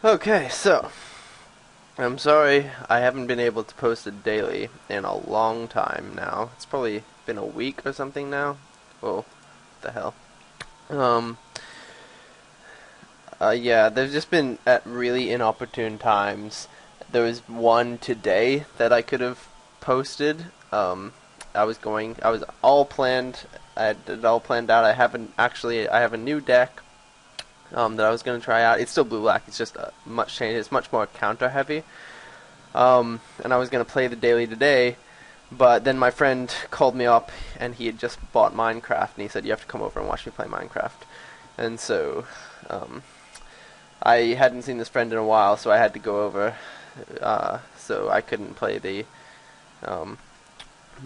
Okay, so I'm sorry I haven't been able to post a daily in a long time now. It's probably been a week or something now. Oh, what the hell. Um, yeah, there's just been at really inopportune times. There was one today that I could have posted. I was all planned. I had it all planned out. I have a new deck that I was going to try out. It's still blue black. It's just much change. It's much more counter heavy. And I was going to play the daily today, but then my friend called me up, and he had just bought Minecraft, and he said, "You have to come over and watch me play Minecraft." And so, I hadn't seen this friend in a while, so I had to go over. So I couldn't play the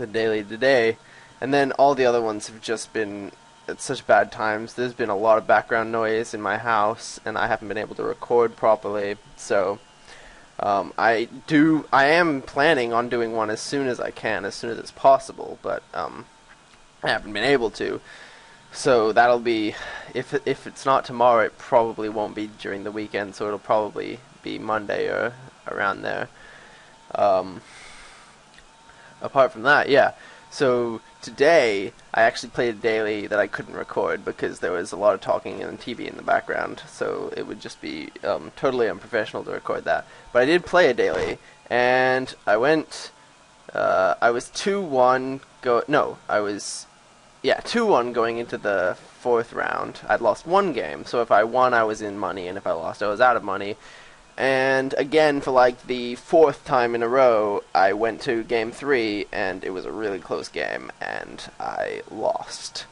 daily today, and then all the other ones have just been at such bad times. There's been a lot of background noise in my house, and I haven't been able to record properly. So I am planning on doing one as soon as I can, as soon as it's possible, but I haven't been able to. So that'll be, if it's not tomorrow, it probably won't be during the weekend. So it'll probably be Monday or around there. Um, Apart from that, yeah. So today I actually played a daily that I couldn't record because there was a lot of talking and TV in the background. So it would just be totally unprofessional to record that. But I did play a daily, and I went. I was 2-1. I was 2-1 going into the fourth round. I'd lost one game, so if I won, I was in money, and if I lost, I was out of money. And again, for like the fourth time in a row, I went to game 3, and it was a really close game, and I lost.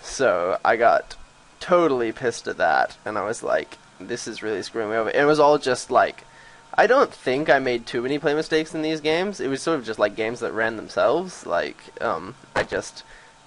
So I got totally pissed at that, and I was like, this is really screwing me over. It was all just like, I don't think I made too many play mistakes in these games. It was sort of just like games that ran themselves. Like, I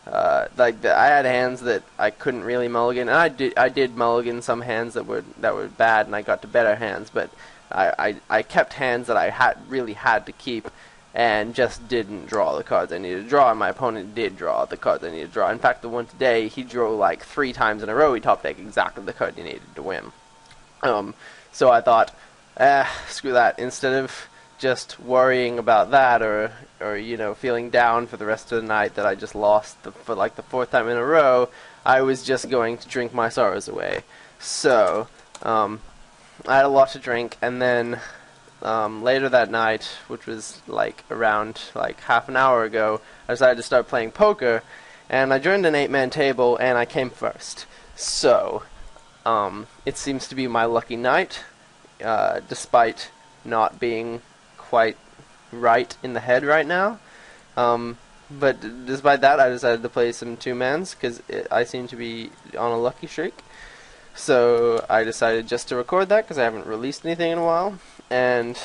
had hands that I couldn't really mulligan, and I did mulligan some hands that were bad, and I got to better hands, but I kept hands that I really had to keep, and just didn't draw the cards I needed to draw, and my opponent did draw the cards I needed to draw. In fact, the one today, he drew like 3 times in a row. He top decked exactly the card he needed to win. So I thought, screw that. Instead of just worrying about that, or feeling down for the rest of the night that I just lost for like the 4th time in a row, I was just going to drink my sorrows away. So I had a lot to drink, and then later that night, which was like around like half an hour ago, I decided to start playing poker, and I joined an 8-man table, and I came first. So it seems to be my lucky night, despite not being quite right in the head right now. But despite that, I decided to play some 2-mans because I seem to be on a lucky streak. So I decided just to record that because I haven't released anything in a while. And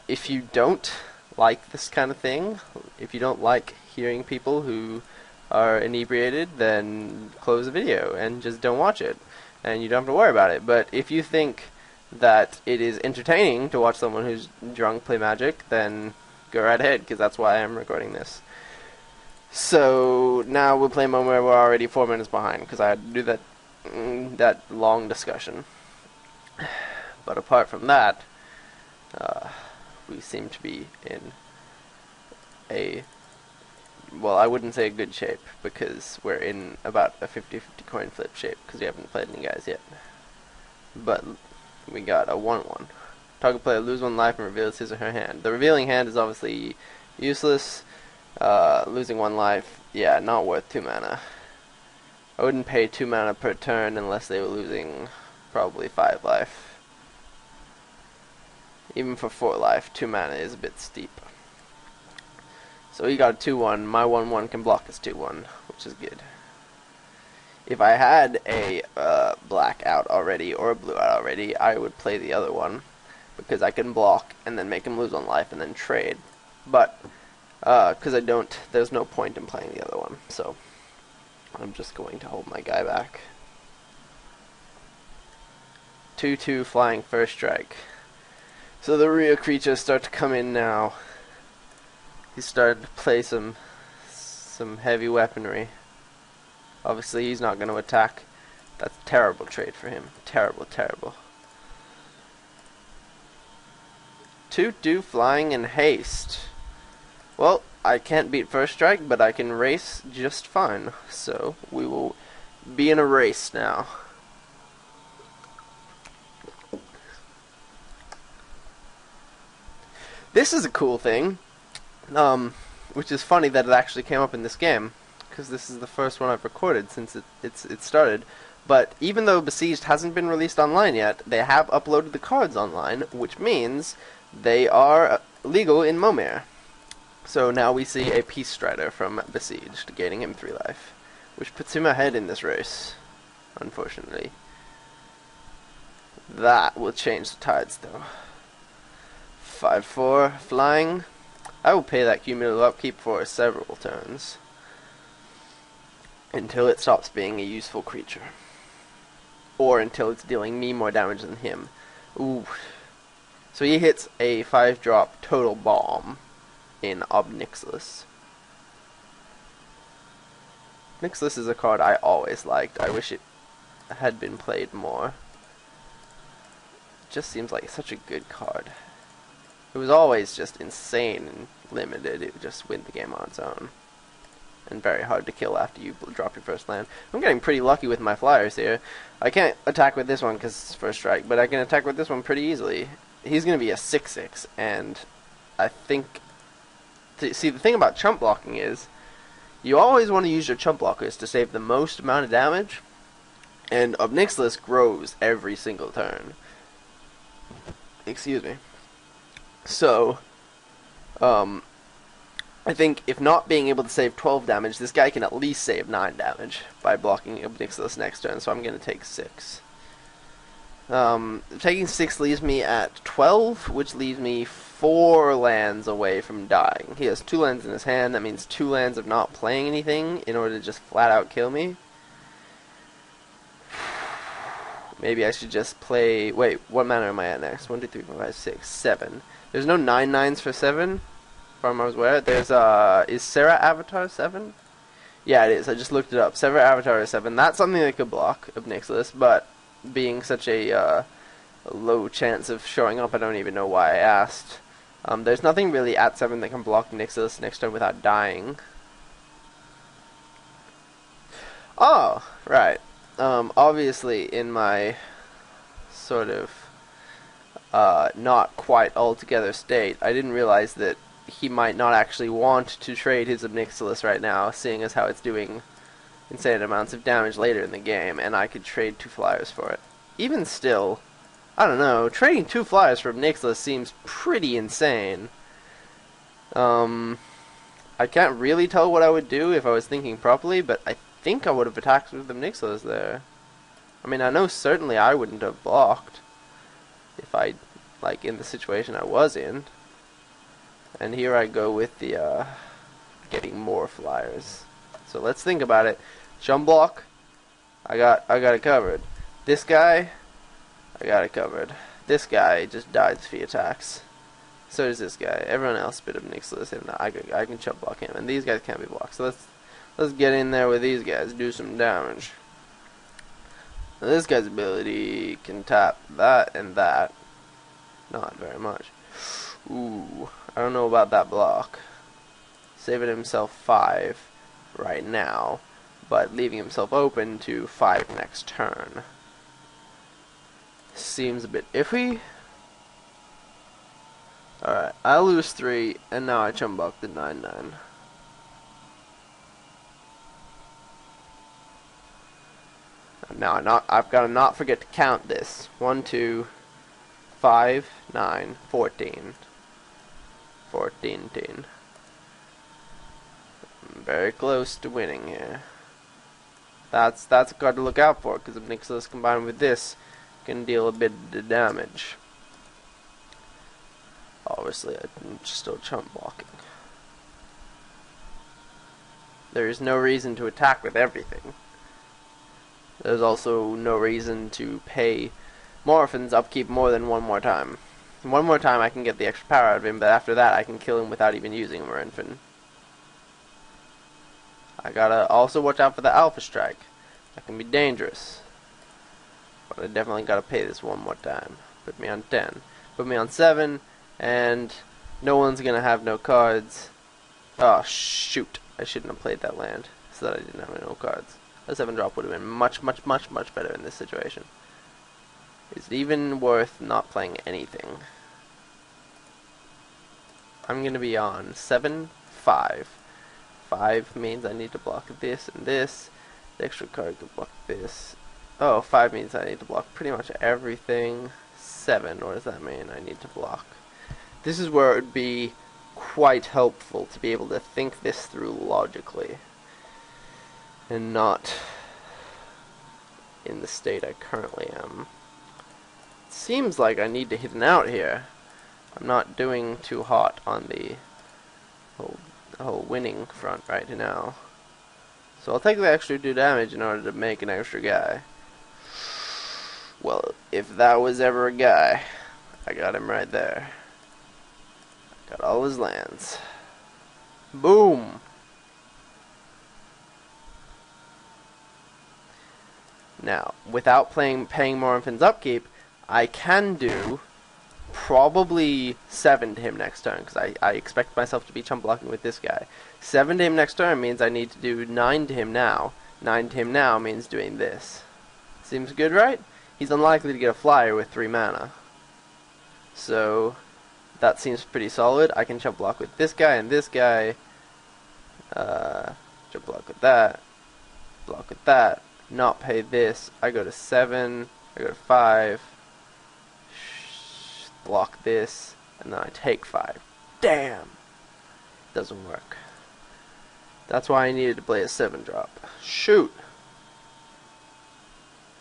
if you don't like this kind of thing, if you don't like hearing people who are inebriated, then close the video and just don't watch it, and you don't have to worry about it. But if you think that it is entertaining to watch someone who's drunk play Magic, then go right ahead, because that's why I'm recording this. So now we'll play Momir. We're already 4 minutes behind because I had to do that long discussion. But apart from that, we seem to be in I wouldn't say a good shape, because we're in about a 50-50 coin flip shape because we haven't played any guys yet. But we got a 1-1. Target player lose 1 life and reveals his or her hand. The revealing hand is obviously useless. Losing 1 life, yeah, not worth 2 mana. I wouldn't pay 2 mana per turn unless they were losing probably 5 life. Even for 4 life, 2 mana is a bit steep. So he got a 2-1. My 1-1 can block his 2-1, which is good. If I had a black out already or a blue out already, I would play the other one, because I can block and then make him lose 1 life and then trade. But because I don't, there's no point in playing the other one. So I'm just going to hold my guy back. 2/2 flying first strike. So the real creatures start to come in now. He's started to play some heavy weaponry. Obviously, he's not going to attack. That's a terrible trade for him. Terrible, terrible. do flying and haste. Well, I can't beat first strike, but I can race just fine. So we will be in a race now. This is a cool thing, which is funny that it actually came up in this game, because this is the first one I've recorded since it started. But even though Besieged hasn't been released online yet, they have uploaded the cards online, which means they are legal in Momir. So now we see a Peace Strider from Besieged, gaining him 3 life, which puts him ahead in this race, unfortunately. That will change the tides, though. 5-4, flying. I will pay that cumulative upkeep for several turns, until it stops being a useful creature. Or until it's dealing me more damage than him. Ooh. So he hits a 5-drop total bomb in Obnixilis. Obnixilis is a card I always liked. I wish it had been played more. It just seems like such a good card. It was always just insane and limited. It would just win the game on its own. And very hard to kill after you drop your first land. I'm getting pretty lucky with my flyers here. I can't attack with this one because it's first strike, but I can attack with this one pretty easily. He's going to be a 6-6, and I think... See, the thing about chump blocking is, you always want to use your chump blockers to save the most amount of damage, and Obnixilis grows every single turn. Excuse me. So, I think if not being able to save 12 damage, this guy can at least save 9 damage by blocking Obnixilis next turn, so I'm going to take 6. Taking 6 leaves me at 12, which leaves me 4 lands away from dying. He has 2 lands in his hand, that means 2 lands of not playing anything in order to just flat out kill me. Maybe I should just play... Wait, what mana am I at next? 1, 2, 3, 4, 5, 6, 7. There's no 9/9s for 7, from I was aware. There's, is Sarah Avatar 7? Yeah, it is. I just looked it up. Sarah Avatar is 7. That's something that could block Obnixilis, but being such a low chance of showing up, I don't even know why I asked. There's nothing really at 7 that can block Obnixilis next turn without dying. Oh, right. Obviously, in my sort of not quite altogether state, I didn't realize that he might not actually want to trade his Obnixilis right now, seeing as how it's doing insane amounts of damage later in the game, and I could trade 2 flyers for it. Even still, I don't know, trading 2 flyers for Obnixilis seems pretty insane. I can't really tell what I would do if I was thinking properly, but I think I would have attacked with Obnixilis there. I mean, I know certainly I wouldn't have blocked if I, like, in the situation I was in. And here I go with the, getting more flyers. So let's think about it. Jump block, I got it covered. This guy, I got it covered. This guy just dies if he attacks. So does this guy. Everyone else bit Obnixilis, and I can jump block him. And these guys can't be blocked. So let's get in there with these guys, do some damage. Now this guy's ability can tap that and that. Not very much. Ooh, I don't know about that block. Saving himself 5 right now, but leaving himself open to 5 next turn. Seems a bit iffy. Alright, I lose 3, and now I chump block the 9/9. Now I've got to not forget to count this. 1, 2, 5, 9, 14. 14. I'm very close to winning here. That's a card to look out for, because Obnixilis combined with this can deal a bit of damage. Obviously, I'm still chump blocking. There is no reason to attack with everything. There's also no reason to pay Morphin's upkeep more than one more time. One more time I can get the extra power out of him, but after that I can kill him without even using a Morphin. I gotta also watch out for the Alpha Strike. That can be dangerous. But I definitely gotta pay this one more time. Put me on 10. Put me on 7. and no one's gonna have no cards. Oh shoot! I shouldn't have played that land so that I didn't have no cards. A 7-drop would have been much better in this situation. Is it even worth not playing anything? I'm gonna be on 7-5. 5 means I need to block this and this. The extra card can block this. Oh, 5 means I need to block pretty much everything. 7, what does that mean? I need to block. This is where it would be quite helpful to be able to think this through logically and not in the state I currently am. It seems like I need to hit an out here. I'm not doing too hot on the whole winning front right now. So I'll take the extra 2 damage in order to make an extra guy. Well, if that was ever a guy, I got him right there. Got all his lands. Boom! Now, without paying Morinfin's upkeep, I can do probably 7 to him next turn, because I expect myself to be chump blocking with this guy. 7 to him next turn means I need to do 9 to him now. 9 to him now means doing this. Seems good, right? He's unlikely to get a flyer with 3 mana. So that seems pretty solid. I can chump block with this guy and this guy. Chump block with that. Block with that. Not pay this. I go to 7. I go to 5. Block this. And then I take 5. Damn! Doesn't work. That's why I needed to play a 7-drop. Shoot!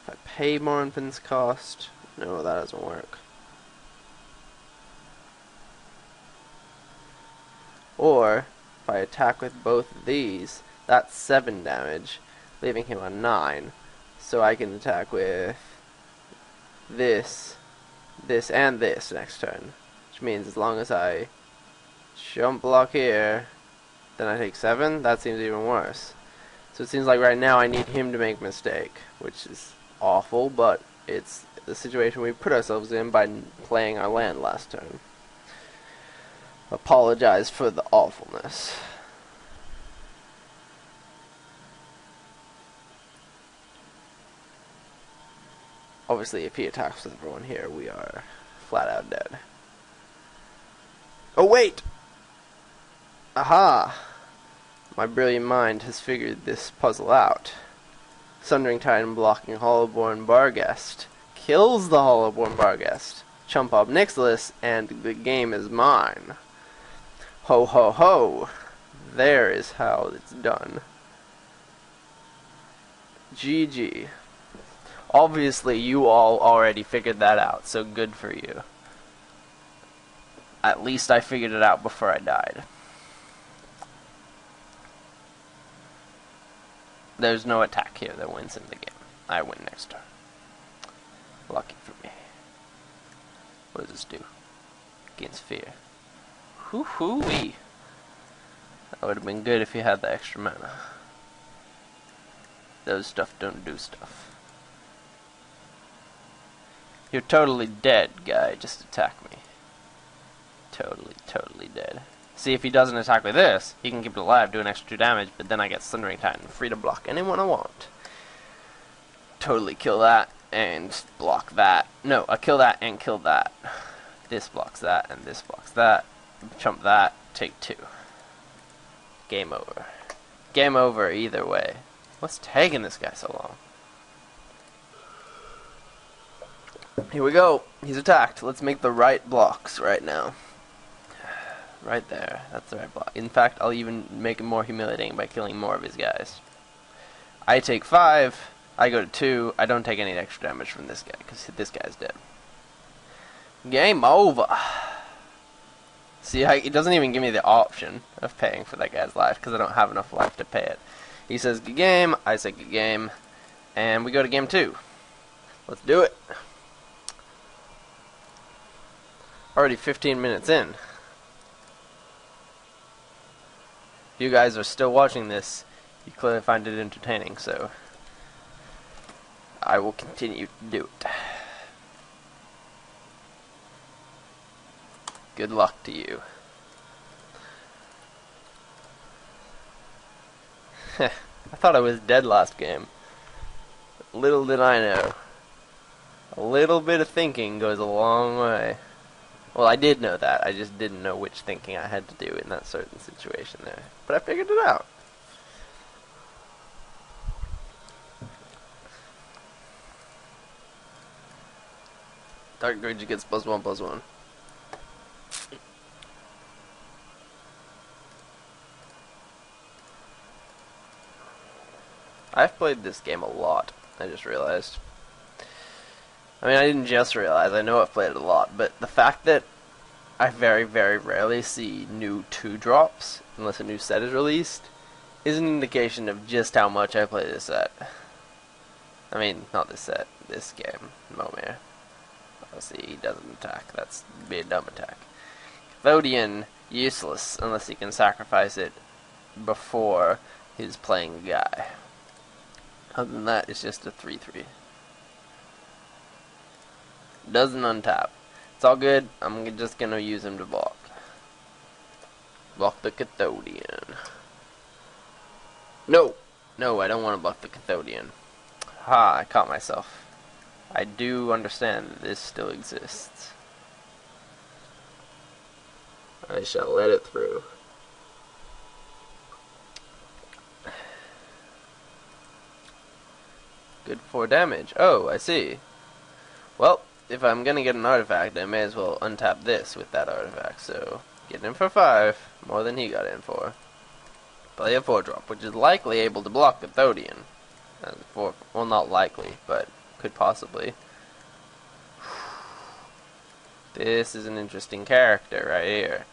If I pay Morinfin's cost... No, that doesn't work. Or, if I attack with both of these, that's 7 damage, leaving him on 9. So I can attack with this, this, and this next turn. Which means as long as I jump block here, then I take 7, that seems even worse. So it seems like right now I need him to make a mistake, which is awful, but it's the situation we put ourselves in by playing our land last turn. Apologize for the awfulness. Obviously, if he attacks with everyone here, we are flat out dead. Oh, wait! Aha! My brilliant mind has figured this puzzle out. Sundering Titan blocking Hollowborn Barghest kills the Hollowborn Barghest. Chump Ob Nixilis, and the game is mine. Ho ho ho! There is how it's done. GG. Obviously, you all already figured that out, so good for you. At least I figured it out before I died. There's no attack here that wins in the game. I win next turn. Lucky for me. What does this do? Gains fear. Hoo-hoo-wee. That would have been good if you had the extra mana. Those stuff don't do stuff. You're totally dead, guy. Just attack me. Totally dead. See, if he doesn't attack with this, he can keep it alive, do an extra 2 damage, but then I get Sundering Titan, free to block anyone I want. Totally kill that, and block that. No, I kill that and kill that. This blocks that, and this blocks that. Chump that, take 2. Game over. Game over either way. What's taking this guy so long? Here we go. He's attacked. Let's make the right blocks right now. Right there. That's the right block. In fact, I'll even make it more humiliating by killing more of his guys. I take 5. I go to 2. I don't take any extra damage from this guy, because this guy's dead. Game over. See, it doesn't even give me the option of paying for that guy's life, because I don't have enough life to pay it. He says good game, I say good game, and we go to game 2. Let's do it. Already 15 minutes in. If you guys are still watching this, you clearly find it entertaining, so I will continue to do it. Good luck to you. I thought I was dead last game. Little did I know. A little bit of thinking goes a long way. Well, I did know that. I just didn't know which thinking I had to do in that certain situation there. But I figured it out. Dark Greed gets +1/+1. I've played this game a lot, I just realized. I mean, I didn't just realize, I know I've played it a lot, but the fact that I very, very rarely see new 2-drops, unless a new set is released, is an indication of just how much I play this set. I mean, not this set, this game, Momir. See, he doesn't attack, that's be a dumb attack. Cathodian, useless, unless he can sacrifice it before he's playing a guy. Other than that, it's just a 3/3. Doesn't untap. It's all good. I'm just gonna use him to block. Block the Cathodian. No! No, I don't want to block the Cathodian. Ha, I caught myself. I do understand that this still exists. I shall let it through. Good for damage. Oh, I see. Well, if I'm gonna get an artifact, I may as well untap this with that artifact. So, get in for 5, more than he got in for. Play a 4-drop, which is likely able to block Cathodian. Well, not likely, but could possibly. This is an interesting character right here.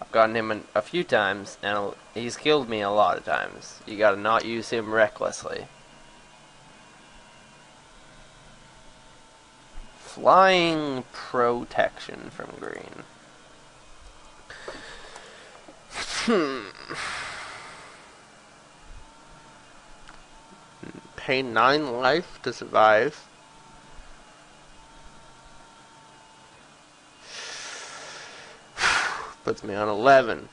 I've gotten him a few times, and he's killed me a lot of times. You gotta not use him recklessly. Flying protection from green. Pay 9 life to survive. Puts me on 11.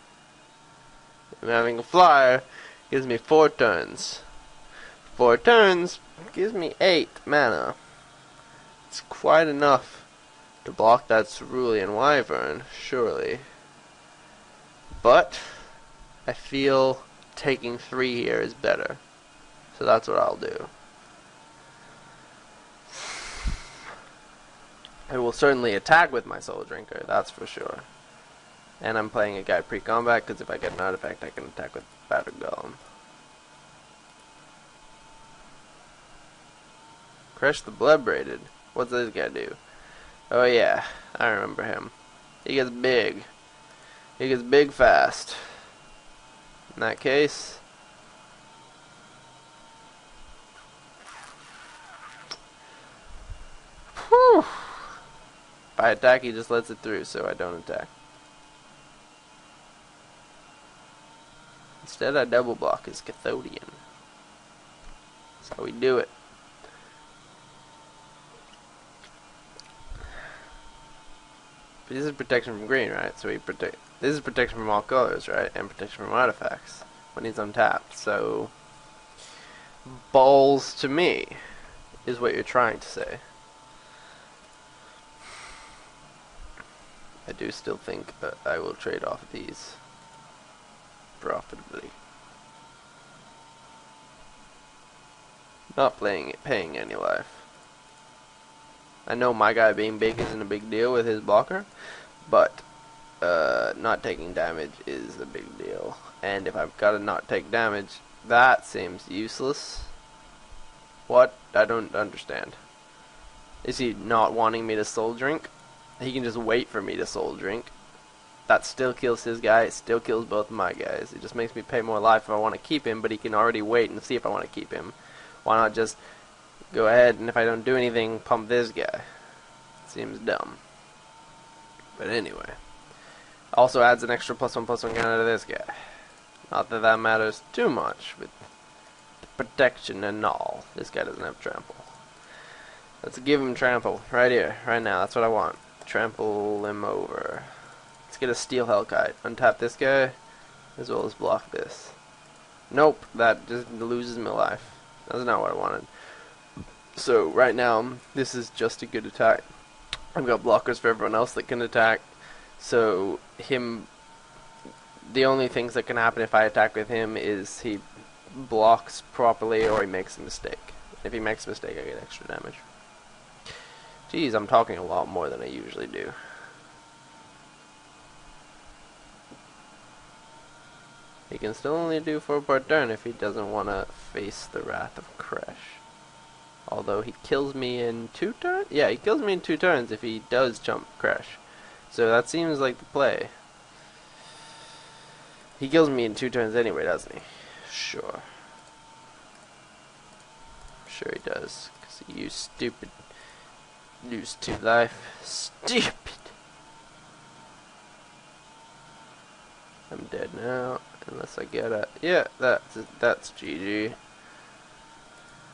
I'm having a flyer gives me 4 turns. 4 turns gives me 8 mana. It's quite enough to block that Cerulean Wyvern, surely. But I feel taking 3 here is better. So that's what I'll do. I will certainly attack with my Soul Drinker, that's for sure. And I'm playing a guy pre-combat, because if I get an artifact, I can attack with Battle Golem. Crush the Bloodbraided. What's this guy do? Oh yeah, I remember him. He gets big. He gets big fast. In that case... Whew. If I attack, he just lets it through, so I don't attack. Instead, I double block his Cathodian. That's how we do it. But this is protection from green, right? So this is protection from all colors, right? And protection from artifacts when he's untapped. So balls to me is what you're trying to say. I do still think I will trade off these profitably. Not paying any life. I know my guy being big isn't a big deal with his blocker, but not taking damage is a big deal. And if I've got to not take damage, that seems useless. What? I don't understand. Is he not wanting me to soul drink? He can just wait for me to soul drink. That still kills his guy, it still kills both of my guys. It just makes me pay more life if I want to keep him, but he can already wait and see if I want to keep him. Why not just go ahead and if I don't do anything, pump this guy? Seems dumb. But anyway. Also adds an extra +1/+1 counter to this guy. Not that that matters too much with the protection and all. This guy doesn't have trample. Let's give him trample right here, right now. That's what I want. trample him over. Let's get a steel Hellkite. Untap this guy, as well as block this. Nope, that just loses me life. That's not what I wanted. So right now, this is just a good attack. I've got blockers for everyone else that can attack. So the only things that can happen if I attack with him is he blocks properly or he makes a mistake. If he makes a mistake, I get extra damage. Jeez, I'm talking a lot more than I usually do. He can still only do 4 per turn if he doesn't want to face the Wrath of Crash. Although he kills me in 2 turns? Yeah, he kills me in 2 turns if he does jump Crash. So that seems like the play. He kills me in 2 turns anyway, doesn't he? Sure. Sure he does. Because you stupid. Lose 2 life. Stupid. I'm dead now. Unless I get it. Yeah, that's GG.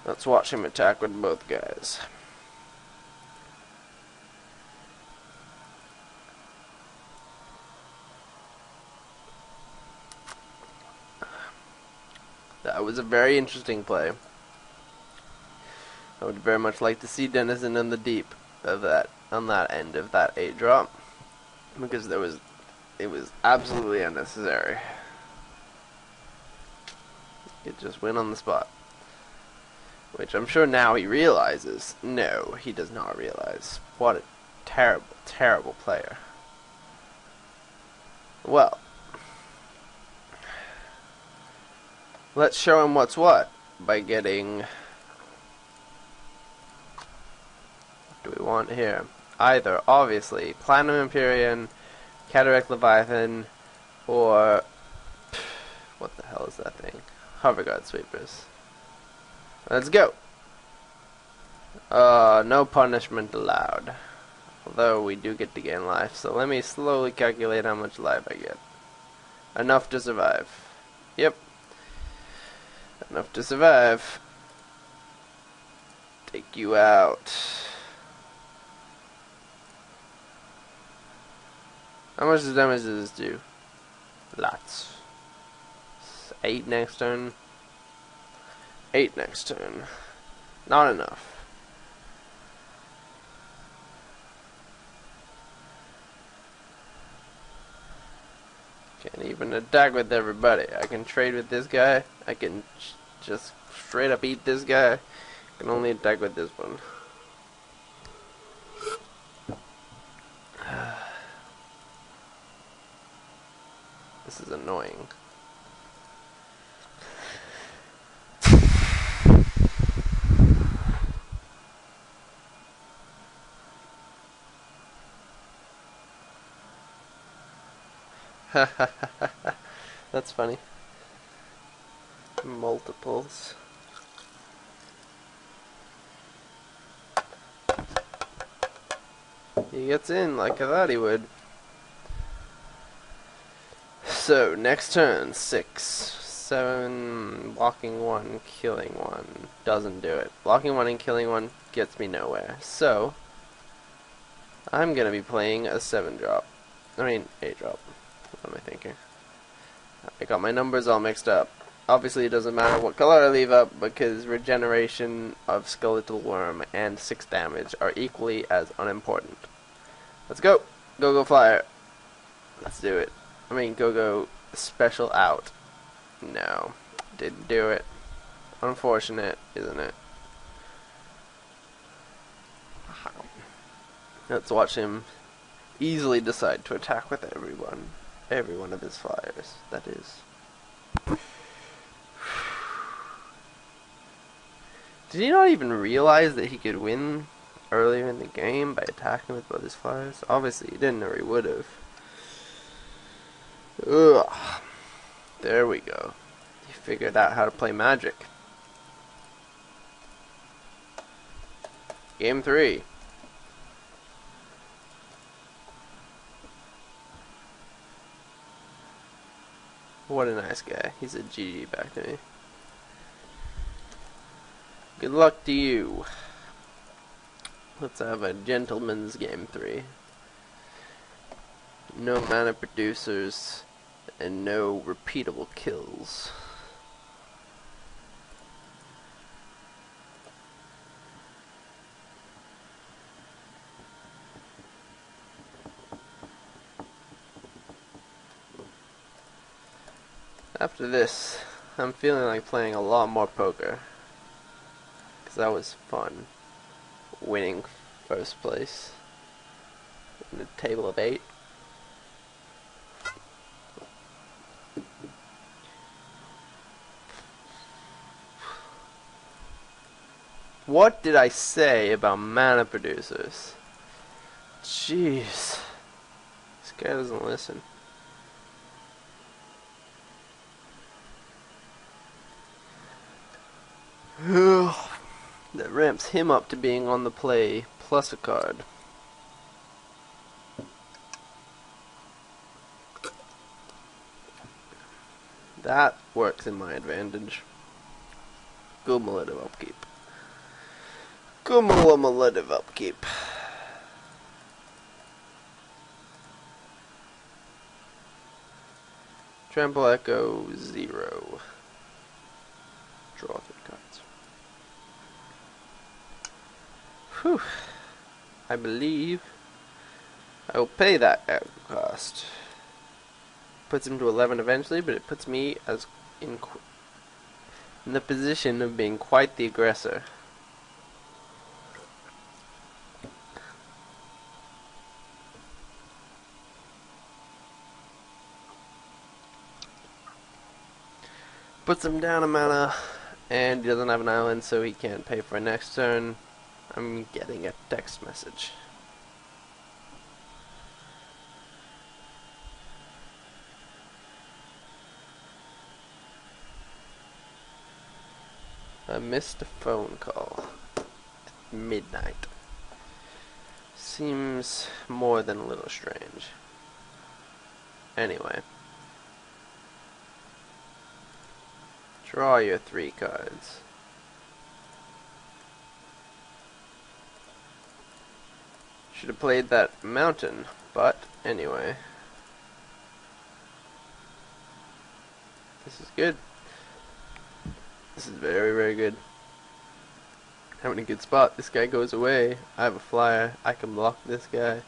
Let's watch him attack with both guys. That was a very interesting play. I would very much like to see Denizen in the deep of that on that end of that 8 drop, because it was absolutely unnecessary. It just went on the spot, which I'm sure now he realizes. No, he does not realize. What a terrible, terrible player. Well, let's show him what's what by getting. What do we want here? Either, obviously, Platinum Empyrean, Cataract Leviathan, or what the hell is that thing? Hover Guard Sweepers. Let's go. No punishment allowed. Although we do get to gain life, so let me slowly calculate how much life I get. Enough to survive. Yep. Enough to survive. Take you out. How much damage does this do? Lots. 8 next turn. 8 next turn. Not enough. Can't even attack with everybody. I can trade with this guy. I can just straight up eat this guy. I can only attack with this one. This is annoying. That's funny. Multiples. He gets in like I thought he would. So, next turn, 6, 7, blocking 1, killing 1. Doesn't do it. Blocking 1 and killing 1 gets me nowhere. So, I'm going to be playing a 7 drop. I mean, 8 drop. What am I thinking? I got my numbers all mixed up. Obviously, it doesn't matter what color I leave up, because regeneration of Skeletal Worm and 6 damage are equally as unimportant. Let's go! Go Flyer! Let's do it. I mean, go special out. No, didn't do it. Unfortunate, isn't it? Let's watch him easily decide to attack with everyone. Every one of his flyers, that is. Did he not even realize that he could win earlier in the game by attacking with both his flyers? Obviously he didn't, or he would have. Ugh. There we go. He figured out how to play Magic. Game 3. What a nice guy. He's a GG back to me. Good luck to you. Let's have a gentleman's game 3. No mana producers, and no repeatable kills. After this, I'm feeling like playing a lot more poker. Because that was fun. Winning first place in the table of 8. What did I say about mana producers? Jeez. This guy doesn't listen. That ramps him up to being on the play plus a card. That works in my advantage. Cumulative upkeep. Cumulative upkeep. Trample Echo 0. Draw 3 cards. Whew. I believe I will pay that cost. Puts him to 11 eventually, but it puts me as in the position of being quite the aggressor. Puts him down a mana, and he doesn't have an island, so he can't pay for next turn. I'm getting a text message. I missed a phone call at midnight. Seems more than a little strange. Anyway. Draw your 3 cards. Should have played that mountain, but anyway. This is good. This is very, very good. Having a good spot. This guy goes away. I have a flyer. I can block this guy.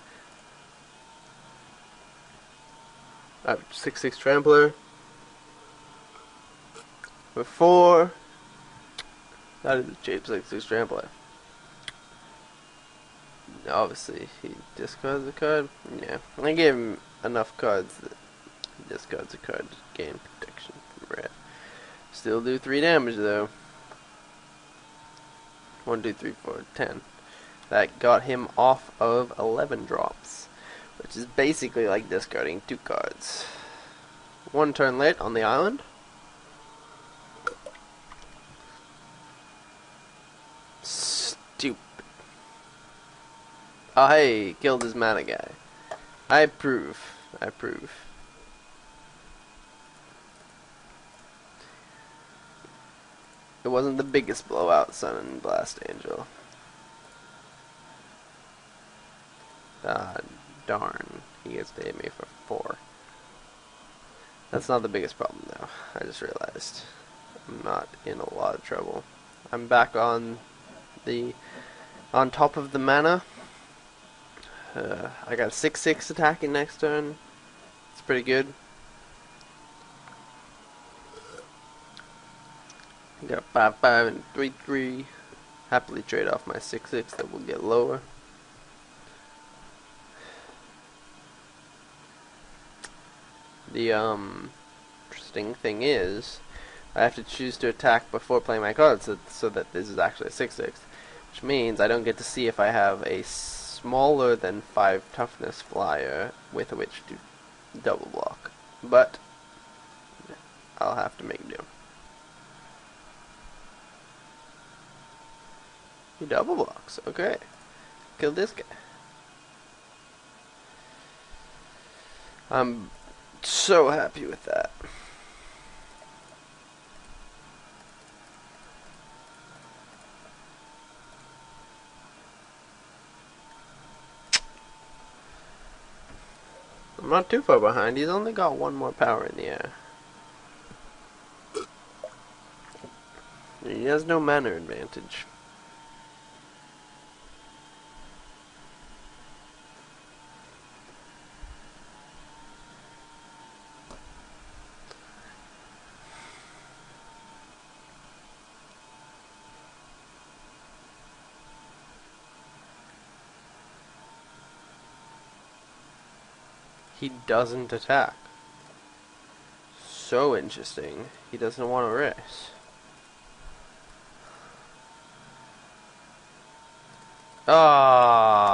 I have 6/6 Trampler. With 4. That is a cheap 6/6 Trampler. Obviously, he discards a card. Yeah, I gave him enough cards that he discards a card to gain protection from red. Still do 3 damage though. 1, 2, 3, 4, 10. That got him off of 11 drops, which is basically like discarding 2 cards. 1 turn late on the island. Stupid. Oh hey, killed his mana guy. I approve. I approve. It wasn't the biggest blowout, Sun and Blast Angel. Ah, darn. He gets to hit me for 4. That's not the biggest problem though. I just realized I'm not in a lot of trouble. I'm back on top of the mana. I got 6/6 attacking next turn. It's pretty good. I got 5/5 and 3/3. Happily trade off my 6/6 that will get lower. The interesting thing is, I have to choose to attack before playing my cards, so that this is actually a 6/6, which means I don't get to see if I have a smaller than 5 toughness flyer with which to double block. But I'll have to make do. He double blocks. Okay, kill this guy. I'm so happy with that. I'm not too far behind. He's only got one more power in the air. He has no mana advantage. He doesn't attack. So interesting. He doesn't want to race. Ah,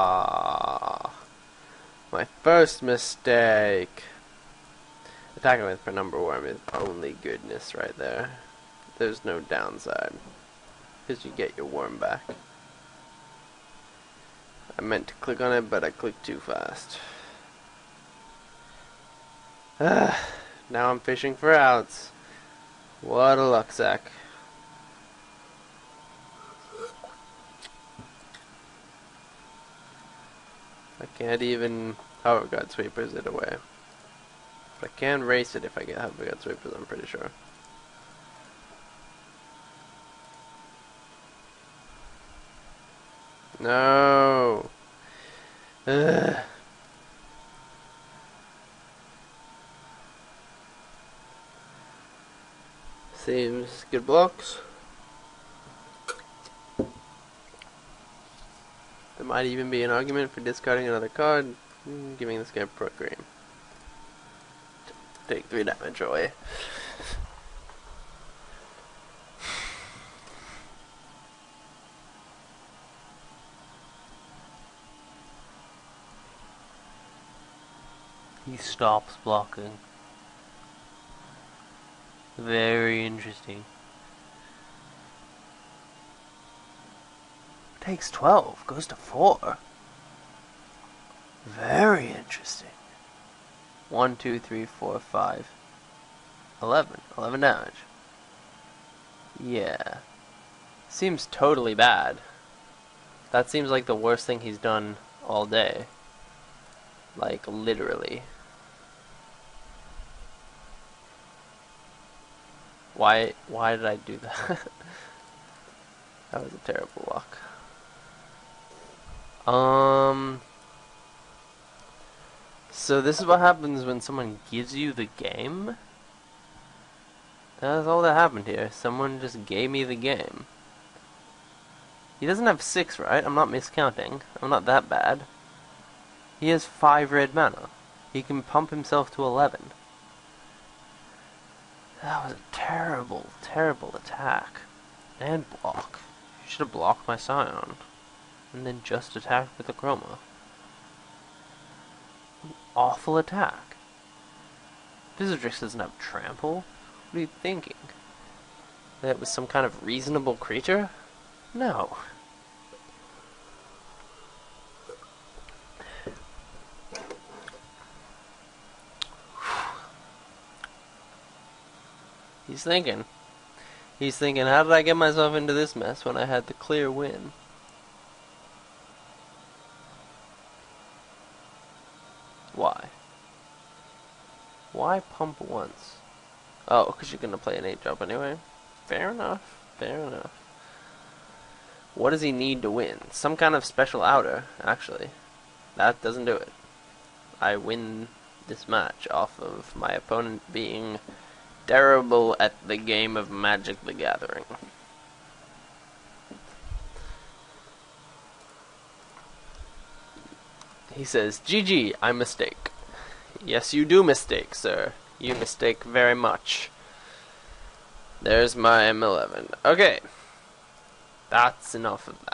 my first mistake. Attacking with Penumbra Worm is only goodness right there. There's no downside. Because you get your worm back. I meant to click on it, but I clicked too fast. Now I'm fishing for outs. What a luck sack. I can't even Hover God Sweepers it away. But I can race it if I get Hover God Sweepers, I'm pretty sure. No. Ugh. Seems good blocks. There might even be an argument for discarding another card, giving this guy Pro Cream. Take 3 damage away. He stops blocking. Very interesting. Takes 12, goes to 4. Very interesting. 1, 2, 3, 4, 5. 11. 11 damage. Yeah. Seems totally bad. That seems like the worst thing he's done all day. Like, literally. Why did I do that? That was a terrible luck. So this is what happens when someone gives you the game? That's all that happened here. Someone just gave me the game. He doesn't have 6, right? I'm not miscounting. I'm not that bad. He has 5 red mana. He can pump himself to 11. That was a terrible, terrible attack. And block. You should have blocked my Scion. And then just attacked with the Chroma. An awful attack. Visandrix doesn't have trample? What are you thinking? That it was some kind of reasonable creature? No. He's thinking. He's thinking, how did I get myself into this mess when I had the clear win? Why? Why pump once? Oh, because you're going to play an 8-drop anyway? Fair enough. Fair enough. What does he need to win? Some kind of special outer, actually. That doesn't do it. I win this match off of my opponent being terrible at the game of Magic the Gathering. He says, GG, I mistake. Yes, you do mistake, sir. You mistake very much. There's my M11. Okay. That's enough of that.